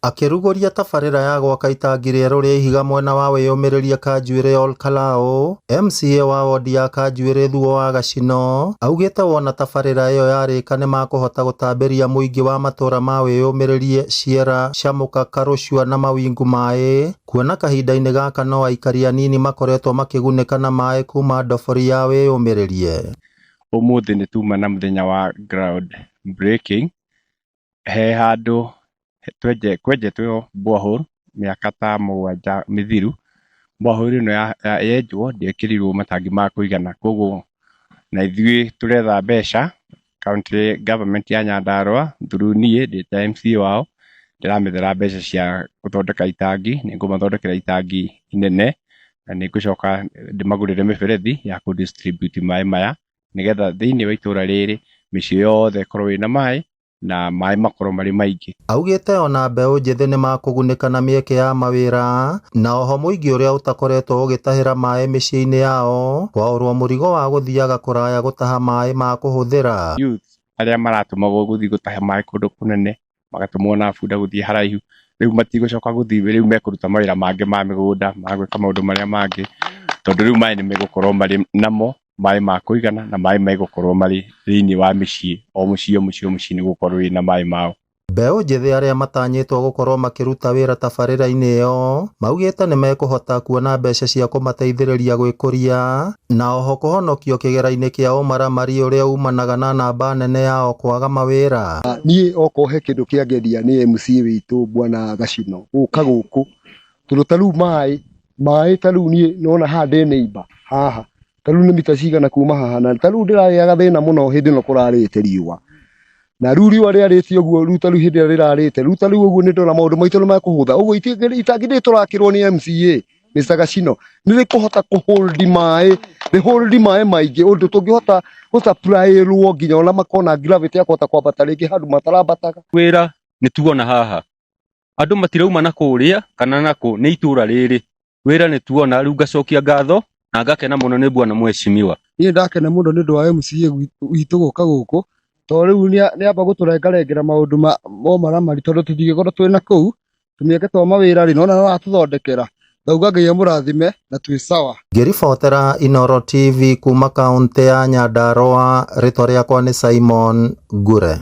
Akĩrugũria tabarĩra ya gwaka itangi rĩerũ rĩa ihiga mwena wa wĩyũmĩrĩria Kanjuĩrĩ Ol Kalou, MCA wa wondi ya Kanjuĩrĩ Thuo wa Gacino augĩte wona tabarĩra ĩyo yarĩka nĩmakũhota gũtambĩria mũingĩ wa matũra ma wĩyũmĩrĩrie Ciera, Chamũka, Karũcua na Mawingu maĩ, kuona kahinda-inĩ gaka no aikari anini makoretwo makĩgunĩka na maĩ kuma ndobori ya wĩyũmĩrĩrie. Ũmũthĩ nĩ tuma na mũthenya wa ground breaking he handũ kwenjetwo borehole mĩaka ta 7 mĩthiru. Borehole ĩno yenjwo ndĩekĩrirwo matangi ma kũigana, koguo na ithuĩ tũretha mbeca county government ya Nyandarua through niĩ ndĩ ta MCA wao ndĩramethera mbeca cia gũthondeka itangi. Nĩngũmathondekera itangi inene na nĩngũcoka ndĩmagũrĩre mĩberethi ya kũ distribute maĩ maya, nĩgetha thĩinĩ wa itũra rĩrĩ mĩciĩ yothe ĩkorwo ĩna maĩ na maĩ makorwo marĩ maingĩ. Augĩte ona mbeũ njĩthĩ nĩmakũgunĩka na mĩeke ya mawĩra, na oho mũingĩ ũrĩa ũtakoretwo ũgĩtahĩra maĩ mĩciĩ-inĩ yao kwaũrwo mũrigo wa gũthiaga kũraya gũtaha maĩ ma kũhũthĩra. Youth arĩa maratũmagwo gũthiĩ gũtaha maĩ kũndũ kũnene magatũmwo na bunda gũthiĩ haraihu, rĩu matigũcoka gũthiĩ, rĩu mekũruta mawĩra mangĩ ma mĩgũnda ma gwĩka maũndũ marĩa mangĩ, tondũ rĩu maĩ nĩmegũkorwo marĩ namo, maĩ ma kũigana na maĩ megũkorwo marĩ thĩinĩ wa mĩciĩ. O mũciĩ nĩgũkorwo wĩna maĩ mao. Mbeũ njĩthĩ arĩa matanyĩtwo gũkorwo makĩruta wĩra tabarĩra-inĩ ĩyo maugĩte nĩmekũhota kuona mbeca cia kũmateithĩrĩria gwĩkũria na oho kũhonokio kĩgera-inĩ kĩa ũmaramari ũrĩa umanaga na namba nene yao kwaga mawĩra. Niĩ okorwo he kĩndũ kĩangeria nĩ MCA witũ Bwana Gacino gũka gũkũ, tondũ ta rĩu maĩ ta rĩu niĩ nona haha ndĩ neighbor haha, ta rĩu nĩ mita cigana kuma haha, na ta rĩu ndĩragĩaga thĩna mũno hĩndĩ ĩno kũrarĩte riũa, na rĩu riũa rĩarĩte ũguo, rĩu ta rĩu hĩndĩ ĩrĩa rĩrarĩte, rĩu ta rĩu ũguo nĩndona maũndũ maitũ nĩmekũhũtha. Ũguo itangi rĩrĩ tũrakĩrwo nĩ MCA Mr. Gacino nĩrĩkũhota kũhold maĩ, rĩhold maĩ maingĩ ũndũ tũngĩhota gũsupply-rwo nginya ona makona gravity ya kũhota kwambata rĩngĩ handũ matarambataga. Wĩra nĩtuona haha, andũ matirauma na kũrĩa kana nakũ, nĩ itũra rĩrĩ wĩra nĩtuona. Rĩu ngacokia ngatho na ngakena mũno nĩ Bwana Mheshimiwa. Niĩ ndakena mũno nĩũndũ wa MCA witũ gũka gũkũ, tondũ rĩu nĩamba gũtũrengarengera maũndũ ma ũmaramari, tondũ tũtingĩkorwo twĩ na kũu tũmĩeke twa mawĩra rĩ, nona aratũthondekera. Ngauga Ngai amũrathime na twĩ sawa. Ngĩribotera Inooro TV kuma kaũntĩ ya Nyandarua, rĩtwa rĩakwa nĩ Simon Ngure.